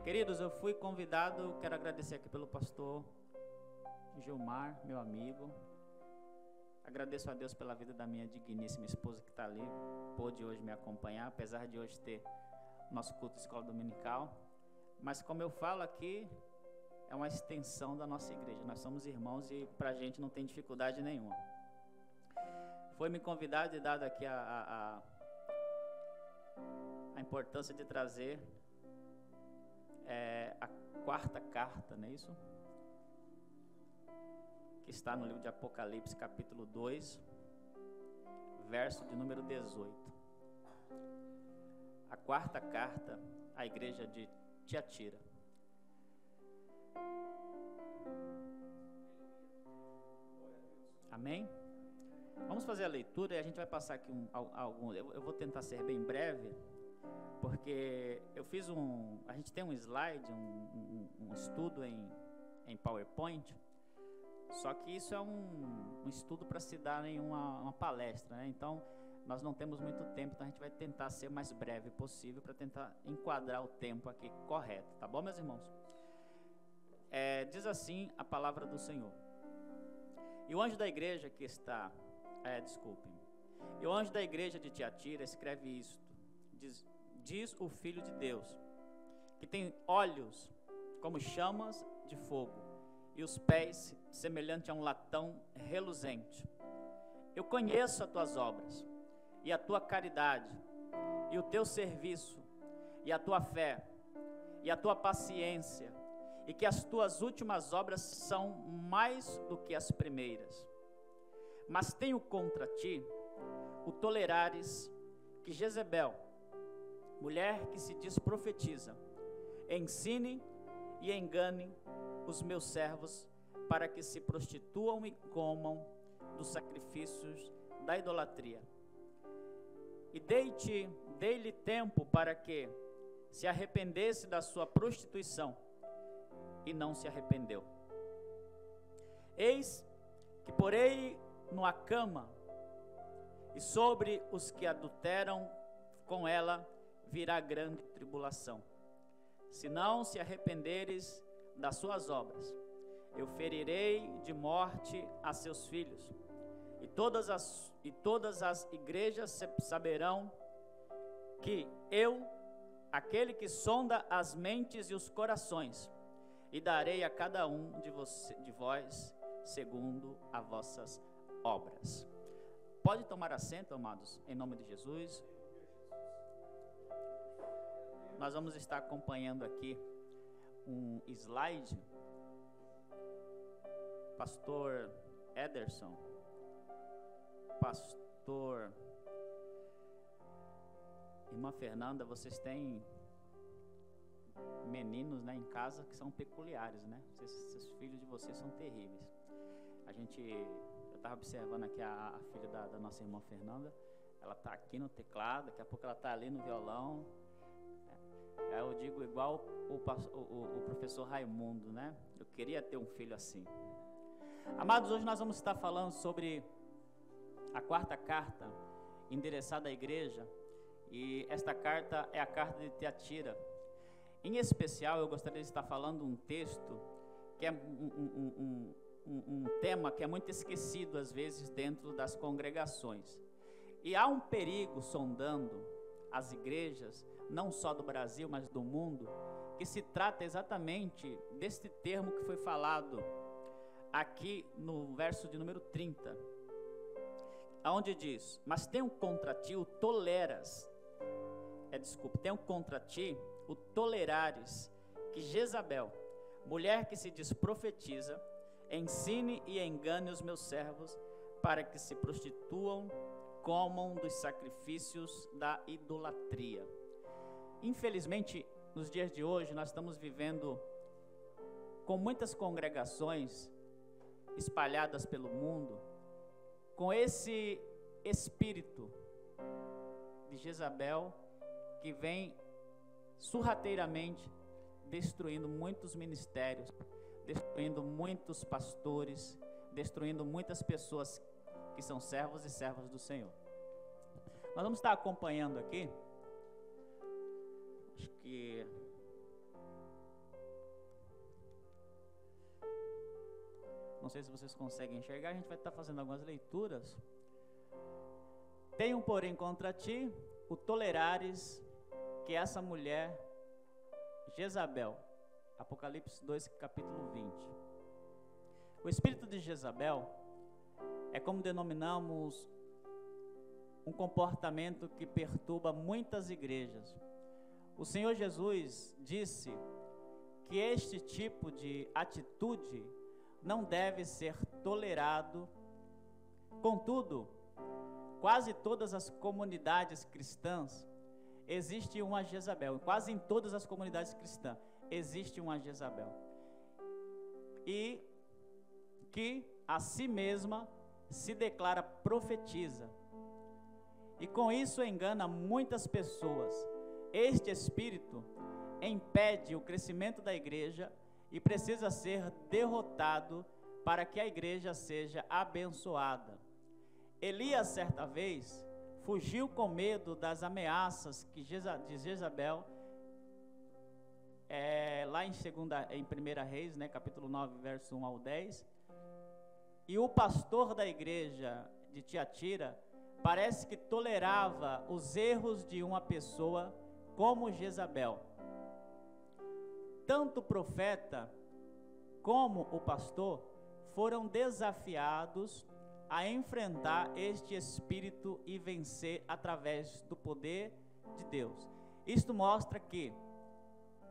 Queridos, eu fui convidado, quero agradecer aqui pelo pastor Gilmar, meu amigo. Agradeço a Deus pela vida da minha digníssima esposa que está ali, pôde hoje me acompanhar, apesar de hoje ter nosso culto de escola dominical. Mas como eu falo aqui, é uma extensão da nossa igreja. Nós somos irmãos e para a gente não tem dificuldade nenhuma. Foi-me convidado e dado aqui a importância de trazer a quarta carta, não é isso? Que está no livro de Apocalipse, capítulo 2, verso de número 18. A quarta carta à igreja de Tiatira. Amém? Vamos fazer a leitura e a gente vai passar aqui alguns. Eu vou tentar ser bem breve, porque eu fiz a gente tem um slide, um estudo em PowerPoint, só que isso é um estudo para se dar em uma palestra, né? Então, nós não temos muito tempo, então a gente vai tentar ser o mais breve possível para tentar enquadrar o tempo aqui correto, tá bom, meus irmãos? Diz assim a palavra do Senhor. E o anjo da igreja que está... desculpem. E o anjo da igreja de Tiatira escreve isto. Diz o Filho de Deus, que tem olhos como chamas de fogo e os pés semelhante a um latão reluzente. Eu conheço as tuas obras e a tua caridade e o teu serviço e a tua fé e a tua paciência, e que as tuas últimas obras são mais do que as primeiras. Mas tenho contra ti o tolerares que Jezebel, mulher que se diz profetiza, ensine e engane os meus servos para que se prostituam e comam dos sacrifícios da idolatria. E dei-lhe tempo para que se arrependesse da sua prostituição, e não se arrependeu. Eis que porei numa cama, e sobre os que adulteram com ela virá grande tribulação. Se não se arrependeres das suas obras, eu ferirei de morte a seus filhos, e todas as igrejas saberão que eu, aquele que sonda as mentes e os corações, e darei a cada um de vós segundo as vossas obras. Pode tomar assento, amados, em nome de Jesus. Nós vamos estar acompanhando aqui um slide. Pastor Ederson, pastor irmã Fernanda, vocês têm meninos, né, em casa que são peculiares, né? Esses filhos de vocês são terríveis. Eu estava observando aqui a filha da nossa irmã Fernanda. Ela está aqui no teclado, daqui a pouco ela está ali no violão. Eu digo igual o professor Raimundo, né? Eu queria ter um filho assim. Amados, hoje nós vamos estar falando sobre a quarta carta endereçada à igreja. E esta carta é a carta de Tiatira. Em especial, eu gostaria de estar falando um texto que é um tema que é muito esquecido às vezes dentro das congregações. E há um perigo sondando as igrejas, não só do Brasil, mas do mundo, que se trata exatamente deste termo que foi falado aqui no verso de número 30, onde diz: mas tenho contra ti o tenho contra ti o tolerares que Jezabel, mulher que se diz profetiza, ensine e engane os meus servos para que se prostituam, comam dos sacrifícios da idolatria. Infelizmente, nos dias de hoje, nós estamos vivendo com muitas congregações espalhadas pelo mundo, com esse espírito de Jezabel que vem sorrateiramente destruindo muitos ministérios, destruindo muitos pastores, destruindo muitas pessoas que são servos e servas do Senhor. Nós vamos estar acompanhando aqui, acho que não sei se vocês conseguem enxergar, a gente vai estar fazendo algumas leituras. Tenho, porém, contra ti o tolerares que essa mulher, Jezabel, Apocalipse 2, capítulo 20. O espírito de Jezabel é como denominamos um comportamento que perturba muitas igrejas. O Senhor Jesus disse que este tipo de atitude não deve ser tolerado. Contudo, quase todas as comunidades cristãs existe uma Jezabel. Quase em todas as comunidades cristãs existe uma Jezabel. E que a si mesma se declara profetisa. E com isso engana muitas pessoas. Este espírito impede o crescimento da igreja e precisa ser derrotado para que a igreja seja abençoada. Elias, certa vez, fugiu com medo das ameaças de Jezabel, lá em 1 Reis, capítulo 9, verso 1 ao 10. E o pastor da igreja de Tiatira parece que tolerava os erros de uma pessoa como Jezabel. Tanto o profeta como o pastor foram desafiados a enfrentar este espírito e vencer através do poder de Deus. Isto mostra que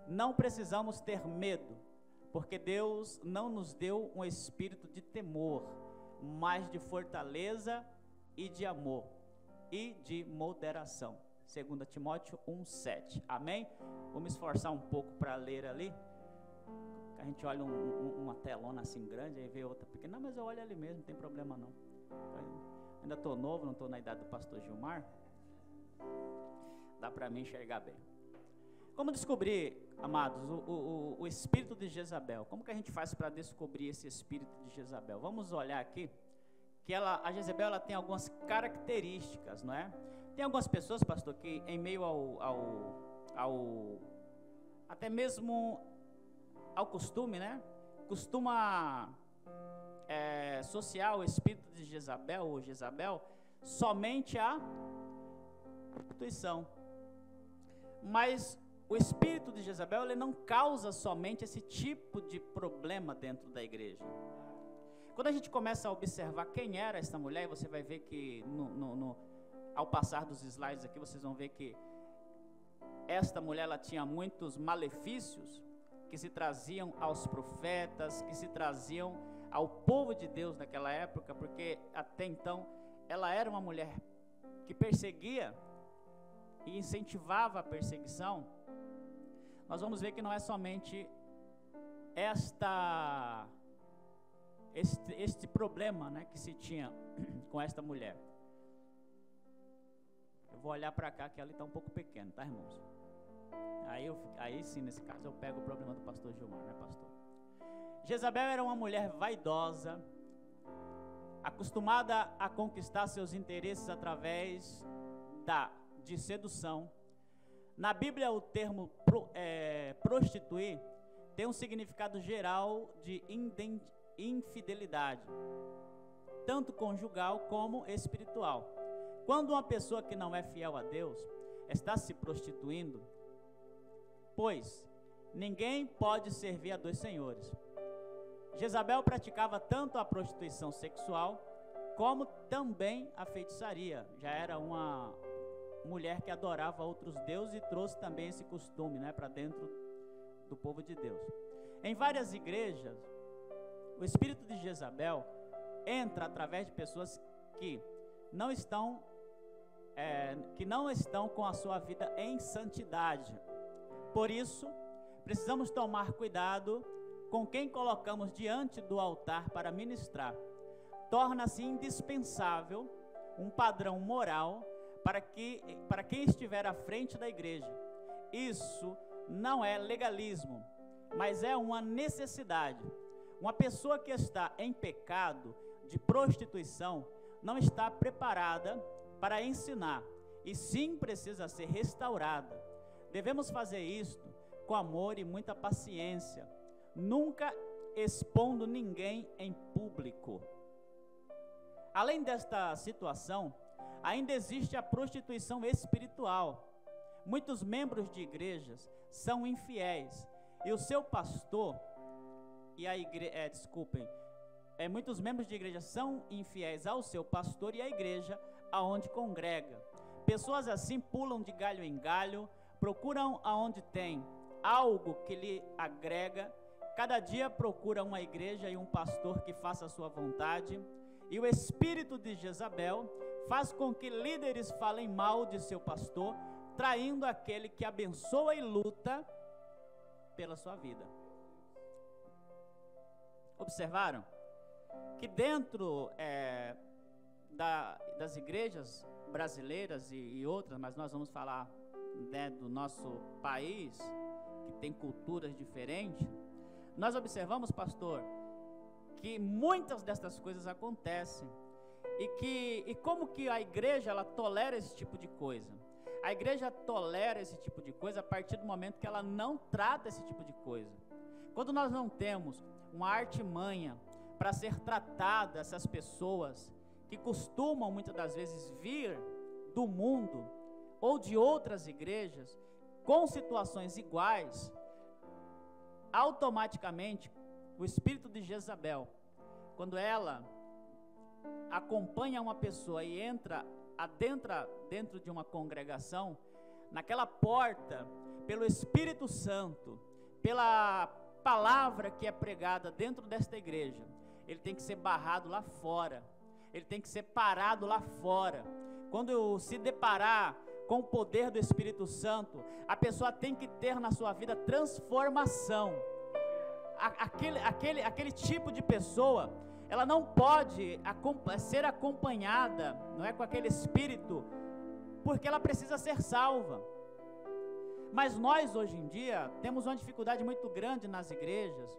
não precisamos ter medo, porque Deus não nos deu um espírito de temor, mas de fortaleza e de amor e de moderação. 2 Timóteo 1:7. Amém? Vou me esforçar um pouco para ler ali. A gente olha uma telona assim grande, aí vê outra pequena. Não, mas eu olho ali mesmo, não tem problema não. Ainda estou novo, não estou na idade do pastor Gilmar. Dá para mim enxergar bem. Como descobrir, amados, o espírito de Jezabel? Como que a gente faz para descobrir esse espírito de Jezabel? Vamos olhar aqui, que a Jezabel ela tem algumas características, não é? Tem algumas pessoas, pastor, que em meio até mesmo ao costume, né? Costuma associar o espírito de Jezabel ou Jezabel somente à prostituição. Mas o espírito de Jezabel ele não causa somente esse tipo de problema dentro da igreja. Quando a gente começa a observar quem era essa mulher, você vai ver que ao passar dos slides aqui, vocês vão ver que esta mulher ela tinha muitos malefícios que se traziam aos profetas, que se traziam ao povo de Deus naquela época, porque até então ela era uma mulher que perseguia e incentivava a perseguição. Nós vamos ver que não é somente este problema, né, que se tinha com esta mulher. Eu vou olhar para cá que ela está um pouco pequena, tá, irmãos? Aí sim, nesse caso, eu pego o problema do pastor Gilmar, né, pastor? Jezabel era uma mulher vaidosa, acostumada a conquistar seus interesses através de sedução. Na Bíblia, o termo prostituir tem um significado geral de infidelidade, tanto conjugal como espiritual. Quando uma pessoa que não é fiel a Deus está se prostituindo, pois ninguém pode servir a dois senhores. Jezabel praticava tanto a prostituição sexual como também a feitiçaria. Já era uma mulher que adorava outros deuses e trouxe também esse costume, né, para dentro do povo de Deus. Em várias igrejas, o espírito de Jezabel entra através de pessoas que não estão com a sua vida em santidade. Por isso, precisamos tomar cuidado com quem colocamos diante do altar para ministrar. Torna-se indispensável um padrão moral para quem estiver à frente da igreja. Isso não é legalismo, mas é uma necessidade. Uma pessoa que está em pecado de prostituição não está preparada para ensinar, e sim precisa ser restaurada. Devemos fazer isto com amor e muita paciência, nunca expondo ninguém em público. Além desta situação, ainda existe a prostituição espiritual. Muitos membros de igrejas são infiéis e o seu pastor e a igreja, muitos membros de igreja são infiéis ao seu pastor e à igreja aonde congrega. Pessoas assim pulam de galho em galho, procuram aonde tem algo que lhe agrega. Cada dia procuram uma igreja e um pastor que faça a sua vontade. E o espírito de Jezabel faz com que líderes falem mal de seu pastor, traindo aquele que abençoa e luta pela sua vida. Observaram que dentro das igrejas brasileiras e outras, mas nós vamos falar, né, do nosso país, que tem culturas diferentes, nós observamos, pastor, que muitas dessas coisas acontecem e como que a igreja ela tolera esse tipo de coisa? A igreja tolera esse tipo de coisa a partir do momento que ela não trata esse tipo de coisa. Quando nós não temos uma artimanha para ser tratada essas pessoas que costumam muitas das vezes vir do mundo ou de outras igrejas com situações iguais, automaticamente o espírito de Jezabel, quando ela acompanha uma pessoa e adentra dentro de uma congregação, naquela porta, pelo Espírito Santo, pela palavra que é pregada dentro desta igreja, ele tem que ser barrado lá fora, ele tem que ser parado lá fora. Quando se deparar com o poder do Espírito Santo, a pessoa tem que ter na sua vida transformação. Aquele tipo de pessoa, ela não pode ser acompanhada, não é, com aquele espírito, porque ela precisa ser salva. Mas nós hoje em dia temos uma dificuldade muito grande nas igrejas,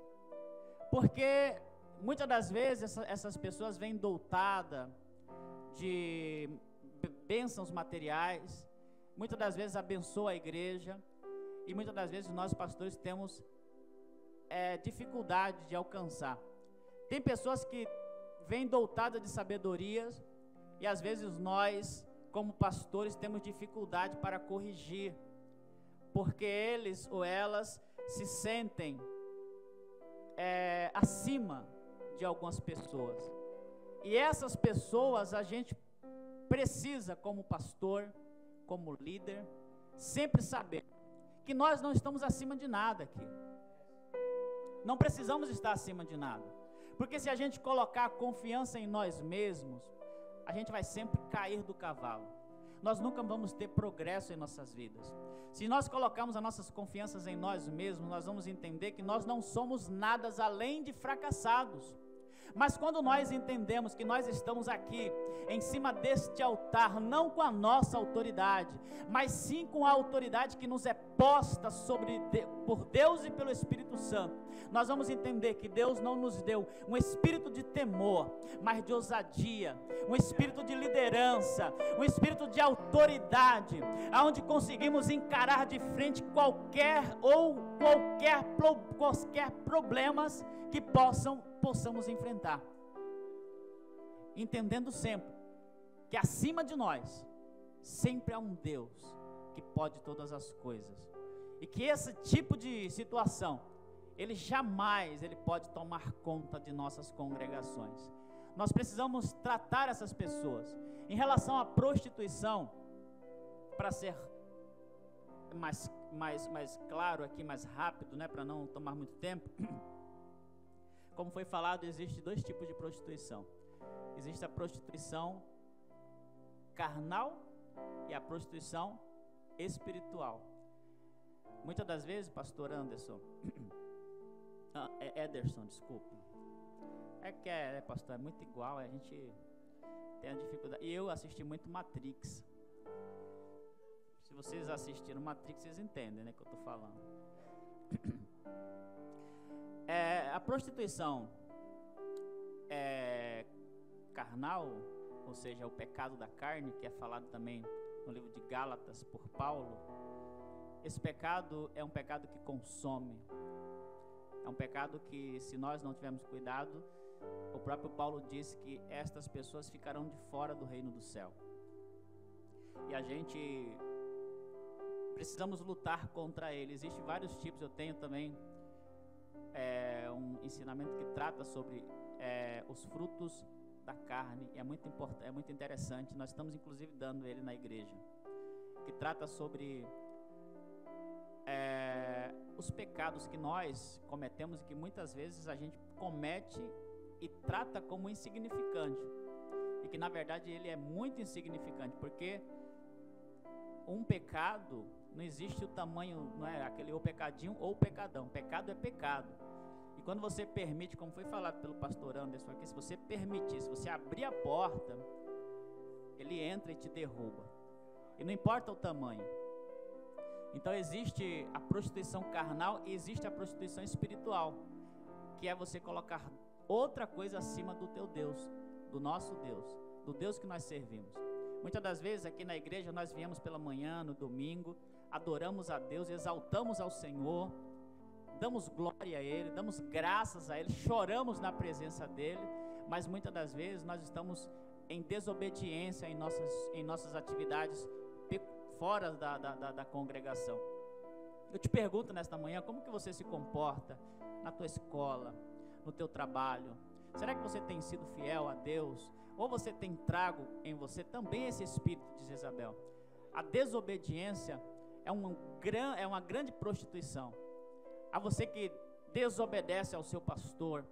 porque muitas das vezes essas pessoas vêm doutadas de bênçãos materiais, muitas das vezes abençoa a igreja, e muitas das vezes nós pastores temos dificuldade de alcançar. Tem pessoas que vêm doutadas de sabedorias e às vezes nós, como pastores, temos dificuldade para corrigir, porque eles ou elas se sentem acima de algumas pessoas. E essas pessoas a gente precisa, como pastor, como líder, sempre saber que nós não estamos acima de nada aqui. Não precisamos estar acima de nada. Porque se a gente colocar a confiança em nós mesmos, a gente vai sempre cair do cavalo. Nós nunca vamos ter progresso em nossas vidas. Se nós colocarmos as nossas confianças em nós mesmos, nós vamos entender que nós não somos nada além de fracassados. Mas quando nós entendemos que nós estamos aqui, em cima deste altar, não com a nossa autoridade, mas sim com a autoridade que nos é posta por Deus e pelo Espírito Santo, nós vamos entender que Deus não nos deu um espírito de temor, mas de ousadia, um espírito de liderança, um espírito de autoridade, aonde conseguimos encarar de frente qualquer problemas que possamos enfrentar, entendendo sempre que acima de nós sempre há um Deus que pode todas as coisas, e que esse tipo de situação ele pode tomar conta de nossas congregações. Nós precisamos tratar essas pessoas. Em relação à prostituição, para ser mais claro aqui, mais rápido, né, para não tomar muito tempo, como foi falado, existe dois tipos de prostituição. Existe a prostituição carnal e a prostituição espiritual. Muitas das vezes, pastor Anderson, Ederson, desculpa, pastor, é muito igual, a gente tem a dificuldade. E eu assisti muito Matrix. Se vocês assistiram Matrix, vocês entendem, né, que eu estou falando. A prostituição carnal, ou seja, o pecado da carne, que é falado também no livro de Gálatas por Paulo. Esse pecado é um pecado que consome, é É um pecado que, se nós não tivermos cuidado, o próprio Paulo disse que estas pessoas ficarão de fora do reino do céu. E a gente precisamos lutar contra ele. Existem vários tipos. Eu tenho também um ensinamento que trata sobre os frutos da carne. E é muito importante, é muito interessante. Nós estamos inclusive dando ele na igreja, que trata sobre os pecados que nós cometemos e que muitas vezes a gente comete e trata como insignificante, e que na verdade ele é muito insignificante, porque um pecado, não existe o tamanho, não é aquele ou pecadinho ou pecadão. Pecado é pecado. E quando você permite, como foi falado pelo pastor Anderson aqui, se você permitir, se você abrir a porta, ele entra e te derruba. E não importa o tamanho. Então existe a prostituição carnal e existe a prostituição espiritual, que é você colocar outra coisa acima do teu Deus, do nosso Deus, do Deus que nós servimos. Muitas das vezes aqui na igreja nós viemos pela manhã, no domingo, adoramos a Deus, exaltamos ao Senhor, damos glória a Ele, damos graças a Ele, choramos na presença dEle, mas muitas das vezes nós estamos em desobediência em nossas atividades fora da congregação. Eu te pergunto nesta manhã, como que você se comporta na tua escola, no teu trabalho? Será que você tem sido fiel a Deus? Ou você tem trago em você também esse espírito de Jezabel? A desobediência é uma grande prostituição. A você que desobedece ao seu pastor,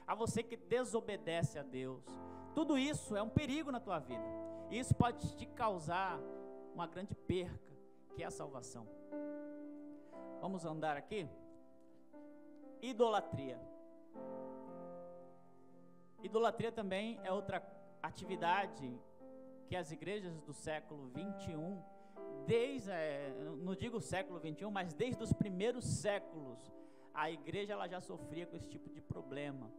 a você que desobedece a Deus, tudo isso é um perigo na tua vida. E isso pode te causar uma grande perca, que é a salvação. Vamos andar aqui? Idolatria. Idolatria também é outra atividade que as igrejas do século 21, não digo século 21, mas desde os primeiros séculos, a igreja ela já sofria com esse tipo de problema.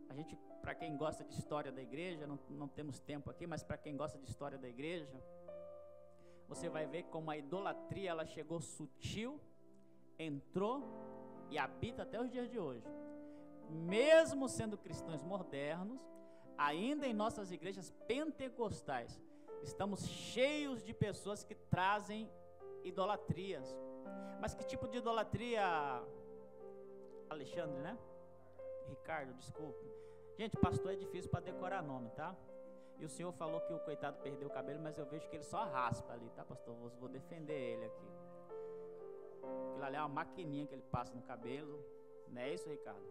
A gente, para quem gosta de história da igreja, não temos tempo aqui, mas para quem gosta de história da igreja, você vai ver como a idolatria ela chegou sutil, entrou e habita até os dias de hoje. Mesmo sendo cristãos modernos, ainda em nossas igrejas pentecostais, estamos cheios de pessoas que trazem idolatrias. Mas que tipo de idolatria, Alexandre, né? Ricardo, desculpe. Gente, pastor é difícil para decorar nome, tá? E o senhor falou que o coitado perdeu o cabelo, mas eu vejo que ele só raspa ali, tá, pastor? Vou defender ele aqui. Aquilo ali é uma maquininha que ele passa no cabelo. Não é isso, Ricardo?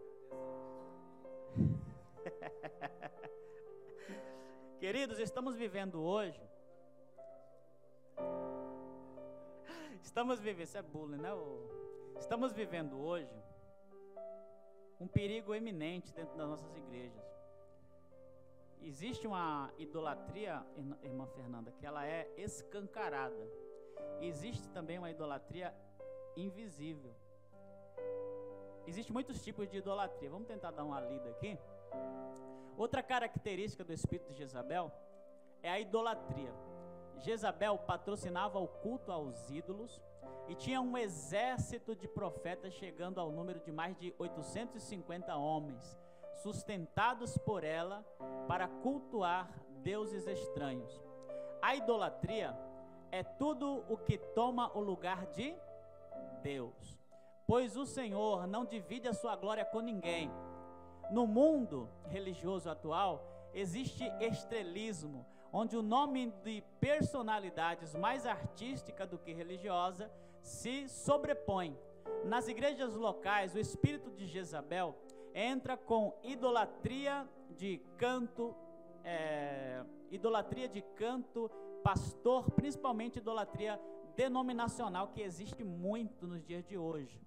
Queridos, estamos vivendo hoje. Isso é bullying, né? Estamos vivendo hoje um perigo eminente dentro das nossas igrejas. Existe uma idolatria, irmã Fernanda, que ela é escancarada. Existe também uma idolatria invisível. Existem muitos tipos de idolatria. Vamos tentar dar uma lida aqui. Outra característica do espírito de Jezabel é a idolatria. Jezabel patrocinava o culto aos ídolos e tinha um exército de profetas chegando ao número de mais de 850 homens, sustentados por ela para cultuar deuses estranhos. A idolatria é tudo o que toma o lugar de Deus, pois o Senhor não divide a sua glória com ninguém. No mundo religioso atual, existe estrelismo, onde o nome de personalidades mais artística do que religiosa se sobrepõe. Nas igrejas locais, o espírito de Jezabel entra com idolatria de canto, pastor, principalmente idolatria denominacional, que existe muito nos dias de hoje.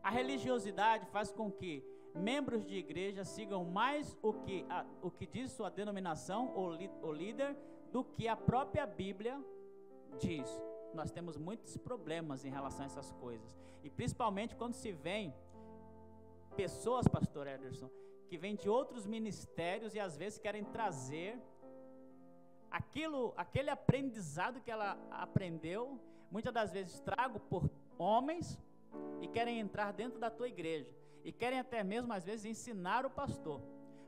A religiosidade faz com que membros de igreja sigam mais o que diz sua denominação ou líder do que a própria Bíblia diz. Nós temos muitos problemas em relação a essas coisas, e principalmente quando se vem pessoas, pastor Ederson, que vêm de outros ministérios e às vezes querem trazer aquele aprendizado que ela aprendeu, muitas das vezes trago por homens, e querem entrar dentro da tua igreja, e querem até mesmo às vezes ensinar o pastor.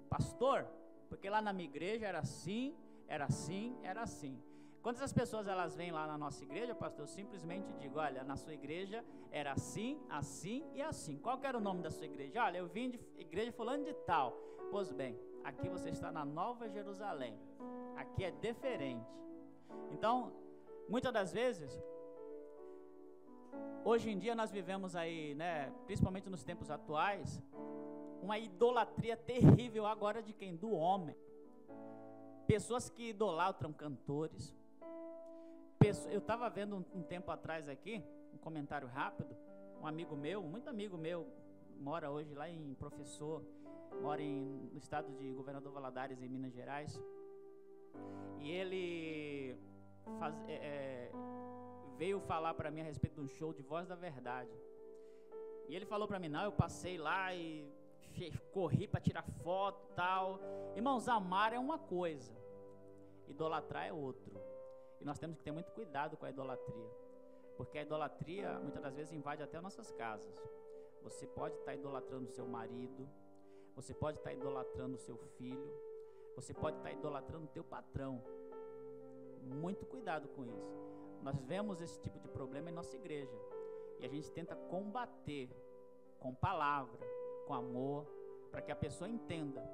Pastor, porque lá na minha igreja era assim, era assim, era assim. Quando essas pessoas elas vêm lá na nossa igreja, pastor, eu simplesmente digo, olha, na sua igreja era assim, assim e assim. Qual que era o nome da sua igreja? Olha, eu vim de igreja fulano de tal. Pois bem, aqui você está na Nova Jerusalém. Aqui é diferente. Então, muitas das vezes, hoje em dia nós vivemos aí, né, principalmente nos tempos atuais, uma idolatria terrível agora de quem? Do homem. Pessoas que idolatram cantores. Eu estava vendo um tempo atrás aqui, um comentário rápido, um amigo meu, muito amigo meu, mora hoje lá em Professor, mora no estado de Governador Valadares, em Minas Gerais, e ele veio falar para mim a respeito de um show de Voz da Verdade, e ele falou para mim, não, eu passei lá e corri para tirar foto e tal. Irmãos, amar é uma coisa, idolatrar é outro. E nós temos que ter muito cuidado com a idolatria, porque a idolatria muitas das vezes invade até nossas casas. Você pode estar idolatrando o seu marido, você pode estar idolatrando o seu filho, você pode estar idolatrando o teu patrão. Muito cuidado com isso. Nós vemos esse tipo de problema em nossa igreja, e a gente tenta combater com palavra, com amor, para que a pessoa entenda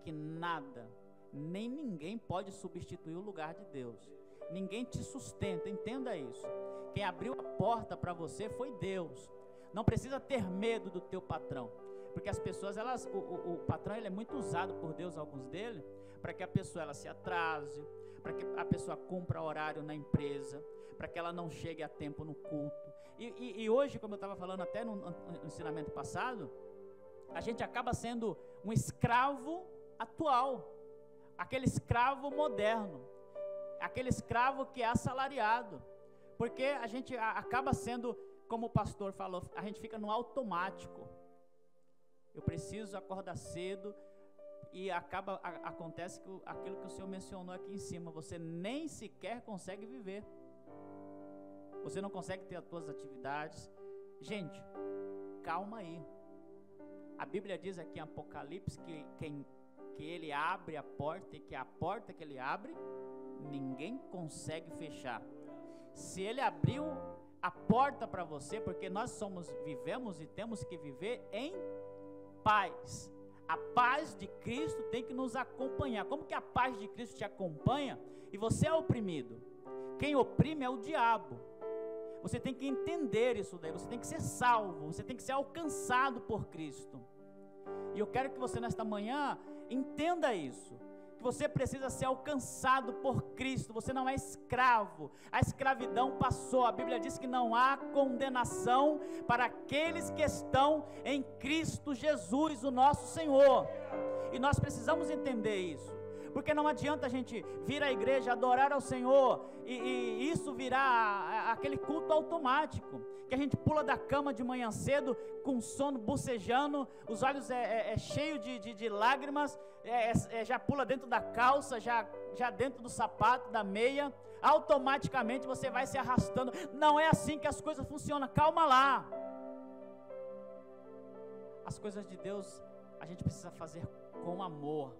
que nada, nem ninguém pode substituir o lugar de Deus. Ninguém te sustenta, entenda isso. Quem abriu a porta para você foi Deus. Não precisa ter medo do teu patrão, porque as pessoas, o patrão ele é muito usado por Deus, alguns dele, para que a pessoa ela se atrase, para que a pessoa cumpra horário na empresa, para que ela não chegue a tempo no culto. E hoje, como eu estava falando até no ensinamento passado, a gente acaba sendo um escravo atual, aquele escravo moderno, aquele escravo que é assalariado, porque a gente acaba sendo, como o pastor falou, a gente fica no automático. Eu preciso acordar cedo, e acontece que aquilo que o Senhor mencionou aqui em cima, você nem sequer consegue viver, você não consegue ter as suas atividades. Gente, calma aí. A Bíblia diz aqui em Apocalipse que ele abre a porta, e que a porta que ele abre, ninguém consegue fechar. Se ele abriu a porta para você, porque nós vivemos e temos que viver em paz. A paz de Cristo tem que nos acompanhar. Como que a paz de Cristo te acompanha e você é oprimido? Quem oprime é o diabo. Você tem que entender isso daí, você tem que ser salvo, você tem que ser alcançado por Cristo. E eu quero que você nesta manhã entenda isso, que você precisa ser alcançado por Cristo. Você não é escravo, a escravidão passou. A Bíblia diz que não há condenação para aqueles que estão em Cristo Jesus, o nosso Senhor. E nós precisamos entender isso, porque não adianta a gente vir à igreja, adorar ao Senhor, e isso virar aquele culto automático, que a gente pula da cama de manhã cedo, com sono, bocejando, os olhos cheios de lágrimas, já pula dentro da calça, já dentro do sapato, da meia, automaticamente você vai se arrastando. Não é assim que as coisas funcionam, calma lá. As coisas de Deus a gente precisa fazer com amor,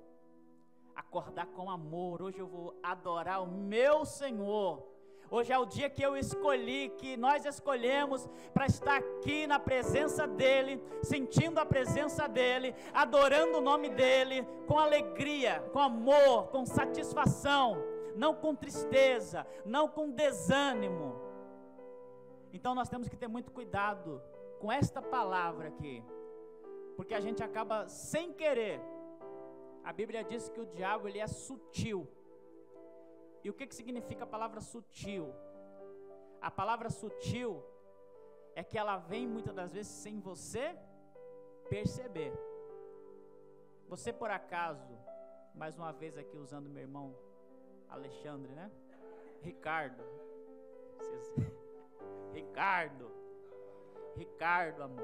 acordar com amor. Hoje eu vou adorar o meu Senhor. Hoje é o dia que eu escolhi, que nós escolhemos para estar aqui na presença dEle, sentindo a presença dEle, adorando o nome dEle, com alegria, com amor, com satisfação, não com tristeza, não com desânimo. Então nós temos que ter muito cuidado com esta palavra aqui, porque a gente acaba sem querer. A Bíblia diz que o diabo ele é sutil. E o que significa a palavra sutil? A palavra sutil é que ela vem muitas das vezes sem você perceber. Você por acaso, mais uma vez aqui usando meu irmão Alexandre, né? Ricardo, amor,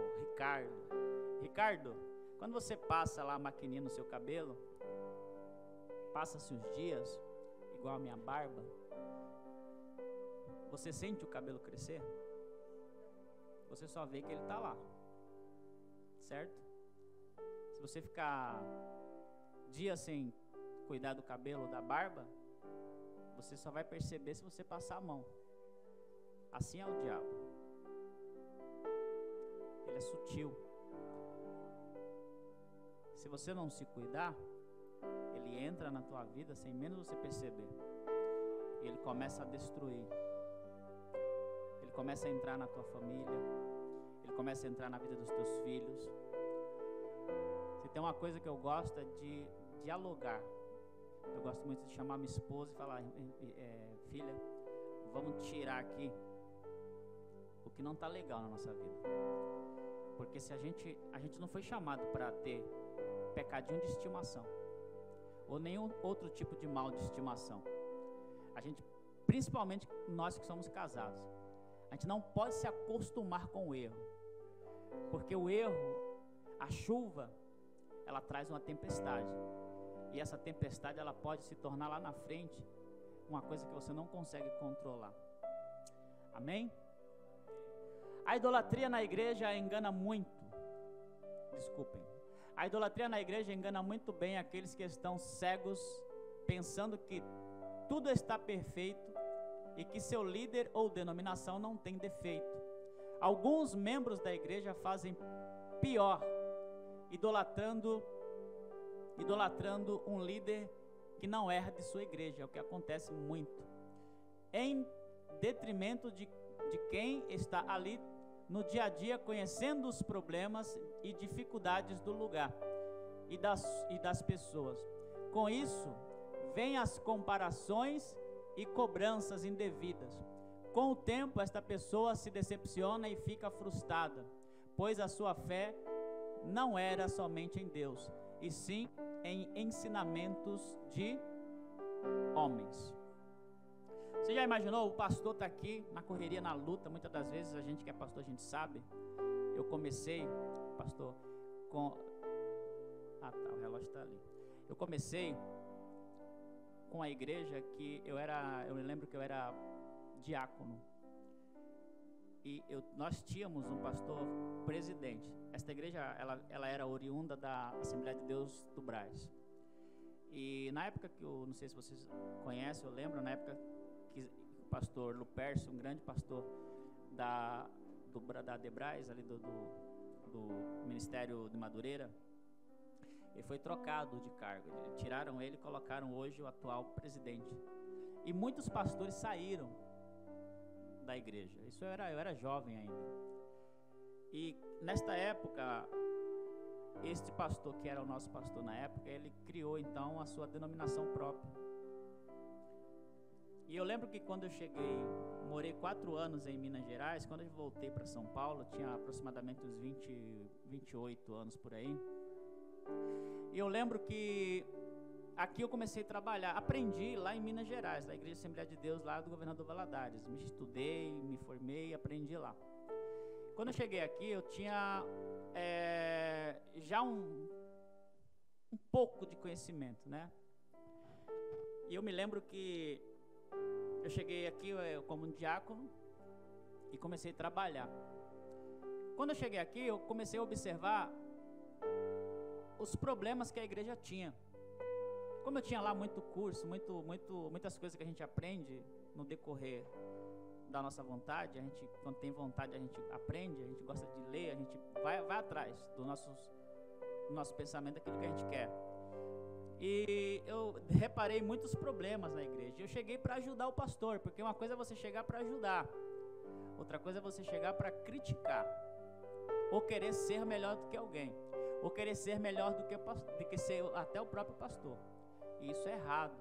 Ricardo, quando você passa lá a maquininha no seu cabelo, passa-se uns dias, igual a minha barba, você sente o cabelo crescer? você só vê que ele está lá, certo? Se você ficar dias sem cuidar do cabelo, da barba, você só vai perceber se você passar a mão. Assim é o diabo. Ele é sutil. Se você não se cuidar, ele entra na tua vida sem menos você perceber. E ele começa a destruir. Ele começa a entrar na tua família. Ele começa a entrar na vida dos teus filhos. Se tem uma coisa que eu gosto é de dialogar. Eu gosto muito de chamar minha esposa e falar: filha, vamos tirar aqui o que não está legal na nossa vida. Porque se a gente não foi chamado para ter pecadinho de estimação ou nenhum outro tipo de mal de estimação. A gente, principalmente nós que somos casados, a gente não pode se acostumar com o erro, porque o erro, a chuva, ela traz uma tempestade, e essa tempestade ela pode se tornar lá na frente uma coisa que você não consegue controlar. Amém? A idolatria na igreja engana muito. Desculpem. A idolatria na igreja engana muito bem aqueles que estão cegos, pensando que tudo está perfeito e que seu líder ou denominação não tem defeito. Alguns membros da igreja fazem pior, idolatrando um líder que não erra de sua igreja. É o que acontece muito, em detrimento de quem está ali no dia a dia, conhecendo os problemas e dificuldades do lugar e das pessoas. Com isso, vêm as comparações e cobranças indevidas. Com o tempo, esta pessoa se decepciona e fica frustrada, pois a sua fé não era somente em Deus, e sim em ensinamentos de homens. Você já imaginou? O pastor está aqui na correria, na luta. Muitas das vezes a gente que é pastor, a gente sabe. Eu comecei, pastor, com... Ah, tá, o relógio está ali. Eu comecei com a igreja que eu me lembro que eu era diácono. E nós tínhamos um pastor presidente. Esta igreja, ela era oriunda da Assembleia de Deus do Brás. E na época que não sei se vocês conhecem, eu lembro, na época que o pastor Lupercio, um grande pastor da Debrais, ali do Ministério de Madureira, ele foi trocado de cargo. Tiraram ele e colocaram hoje o atual presidente. E muitos pastores saíram da igreja. Isso eu era jovem ainda. E nesta época, este pastor, que era o nosso pastor na época, ele criou então a sua denominação própria. E eu lembro que quando eu cheguei, morei 4 anos em Minas Gerais. Quando eu voltei para São Paulo, eu tinha aproximadamente uns 28 anos por aí. E eu lembro que aqui eu comecei a trabalhar, aprendi lá em Minas Gerais, na Igreja Assembleia de Deus, lá do Governador Valadares. Me estudei, me formei, aprendi lá. Quando eu cheguei aqui, eu tinha já um pouco de conhecimento, né? E eu me lembro que eu cheguei aqui como um diácono e comecei a trabalhar. Quando eu cheguei aqui, eu comecei a observar os problemas que a igreja tinha. Como eu tinha lá muito curso, muitas coisas que a gente aprende no decorrer da nossa vontade, a gente, quando tem vontade, a gente aprende, a gente gosta de ler, a gente vai atrás do nosso pensamento, daquilo que a gente quer. E eu reparei muitos problemas na igreja. Eu cheguei para ajudar o pastor, porque uma coisa é você chegar para ajudar, outra coisa é você chegar para criticar, ou querer ser melhor do que alguém, ou querer ser melhor do que ser até o próprio pastor. E isso é errado.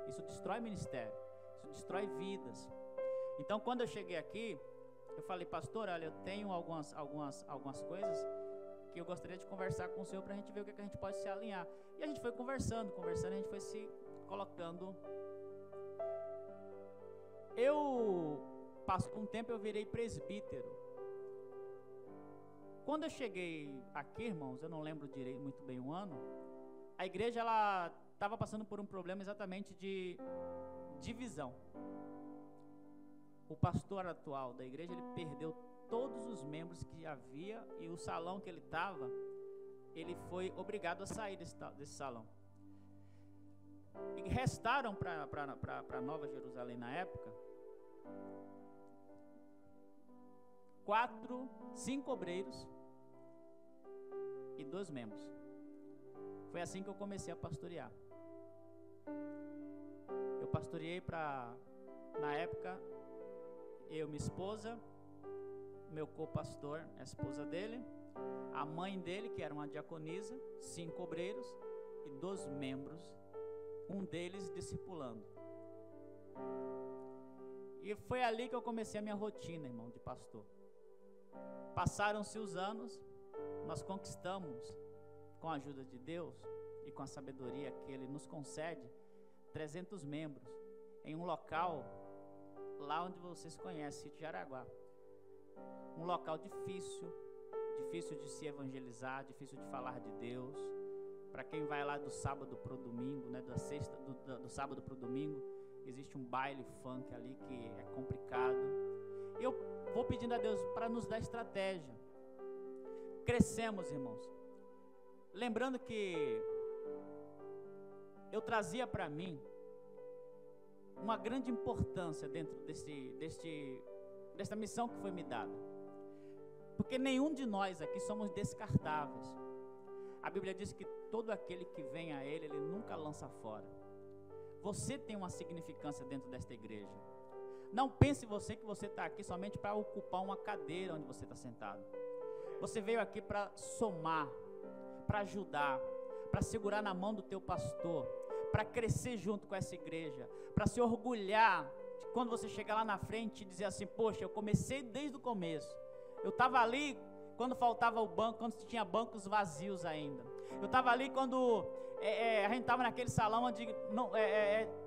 Isso destrói ministério, isso destrói vidas. Então, quando eu cheguei aqui, eu falei: pastor, olha, eu tenho algumas coisas que eu gostaria de conversar com o senhor para a gente ver o que a gente pode se alinhar. E a gente foi conversando, a gente foi se colocando. Passou um tempo, eu virei presbítero. Quando eu cheguei aqui, irmãos, eu não lembro muito bem o ano, a igreja ela estava passando por um problema exatamente de divisão. O pastor atual da igreja, ele perdeu todos os membros que havia, e o salão que ele estava, ele foi obrigado a sair desse salão. E restaram para Nova Jerusalém na época 5 obreiros e 2 membros. Foi assim que eu comecei a pastorear. Eu pastoreei na época, eu, minha esposa, meu co-pastor, a esposa dele, a mãe dele, que era uma diaconisa, 5 obreiros e 2 membros, um deles discipulando. E foi ali que eu comecei a minha rotina, irmão, de pastor. Passaram-se os anos, nós conquistamos, com a ajuda de Deus e com a sabedoria que Ele nos concede, 300 membros, em um local, lá onde vocês conhecem, Sítio Jaraguá. Um local difícil de se evangelizar, difícil de falar de Deus. Para quem vai lá do sábado para o domingo, né, do sábado para o domingo, existe um baile funk ali que é complicado. Eu vou pedindo a Deus para nos dar estratégia. Crescemos, irmãos. Lembrando que eu trazia para mim uma grande importância dentro desta missão que foi me dada. Porque nenhum de nós aqui somos descartáveis. A Bíblia diz que todo aquele que vem a Ele, Ele nunca lança fora. Você tem uma significância dentro desta igreja. Não pense você que você está aqui somente para ocupar uma cadeira onde você está sentado. Você veio aqui para somar, para ajudar, para segurar na mão do teu pastor, para crescer junto com essa igreja, para se orgulhar de quando você chegar lá na frente e dizer assim: poxa, eu comecei desde o começo. Eu estava ali quando faltava o banco, quando tinha bancos vazios ainda. Eu estava ali quando a gente estava naquele salão onde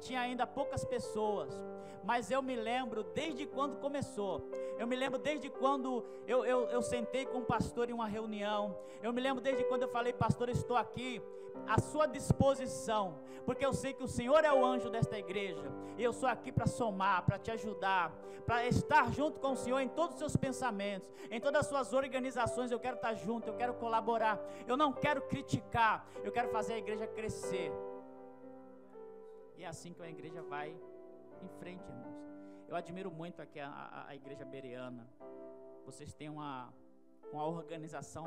tinha ainda poucas pessoas. Mas eu me lembro desde quando começou. Eu me lembro desde quando eu sentei com o pastor em uma reunião. Eu me lembro desde quando eu falei: pastor, eu estou aqui à sua disposição, porque eu sei que o Senhor é o anjo desta igreja, e eu sou aqui para somar, para te ajudar, para estar junto com o Senhor em todos os seus pensamentos, em todas as suas organizações. Eu quero estar junto, eu quero colaborar, eu não quero criticar, eu quero fazer a igreja crescer. E é assim que a igreja vai em frente, irmãos. Eu admiro muito aqui a igreja bereana. Vocês têm uma organização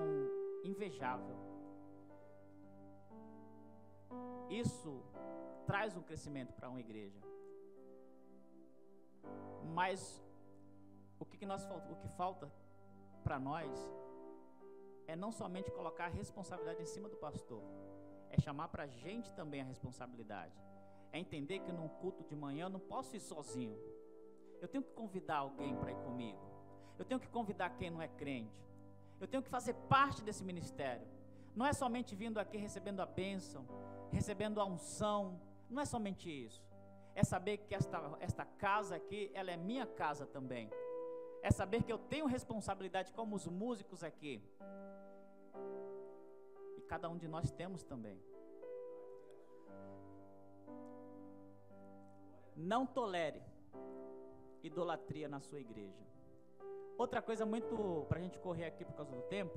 invejável. Isso traz um crescimento para uma igreja. Mas o que falta para nós é não somente colocar a responsabilidade em cima do pastor, é chamar para a gente também a responsabilidade. É entender que num culto de manhã eu não posso ir sozinho. Eu tenho que convidar alguém para ir comigo. Eu tenho que convidar quem não é crente. Eu tenho que fazer parte desse ministério. Não é somente vindo aqui recebendo a bênção, recebendo a unção. Não é somente isso. É saber que esta casa aqui, ela é minha casa também. É saber que eu tenho responsabilidade como os músicos aqui. E cada um de nós temos também. Não tolere idolatria na sua igreja. Outra coisa muito, para a gente correr aqui por causa do tempo,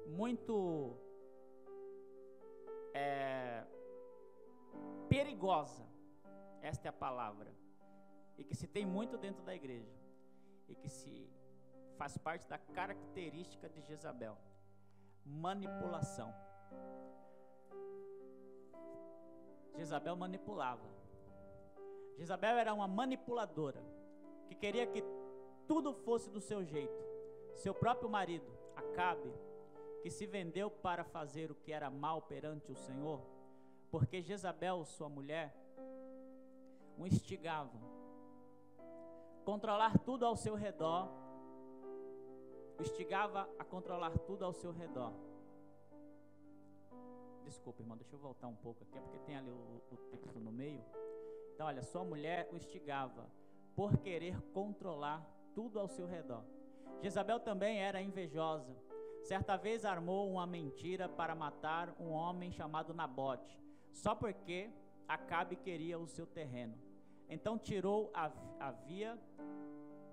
muito perigosa, esta é a palavra, e que se tem muito dentro da igreja, e que se faz parte da característica de Jezabel: manipulação. Jezabel manipulava. Jezabel era uma manipuladora, que queria que tudo fosse do seu jeito. Seu próprio marido, Acabe, que se vendeu para fazer o que era mal perante o Senhor, porque Jezabel, sua mulher, o instigava, controlar tudo ao seu redor, o instigava a controlar tudo ao seu redor. Desculpa, irmão, deixa eu voltar um pouco aqui, porque tem ali o texto no meio. Então, olha, sua mulher o instigava por querer controlar tudo ao seu redor. Jezabel também era invejosa. Certa vez armou uma mentira para matar um homem chamado Nabote, só porque Acabe queria o seu terreno. Então tirou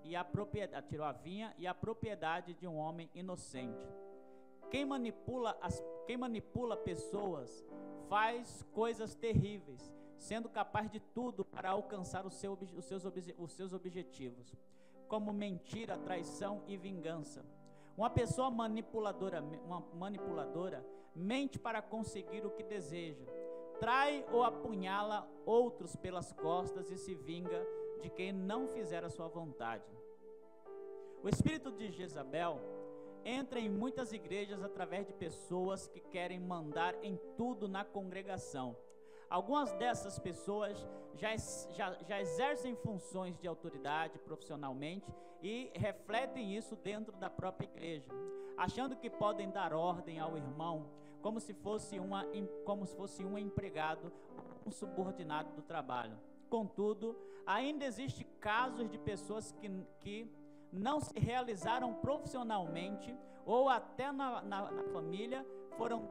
e a propriedade, tirou a vinha e a propriedade de um homem inocente. Quem manipula pessoas faz coisas terríveis, sendo capaz de tudo para alcançar os seus objetivos, como mentira, traição e vingança. Uma pessoa manipuladora mente para conseguir o que deseja, trai ou apunhala outros pelas costas e se vinga de quem não fizer a sua vontade. O espírito de Jezabel entra em muitas igrejas através de pessoas que querem mandar em tudo na congregação. Algumas dessas pessoas já exercem funções de autoridade profissionalmente e refletem isso dentro da própria igreja, achando que podem dar ordem ao irmão como se fosse um empregado, um subordinado do trabalho. Contudo, ainda existem casos de pessoas que não se realizaram profissionalmente ou até na família foram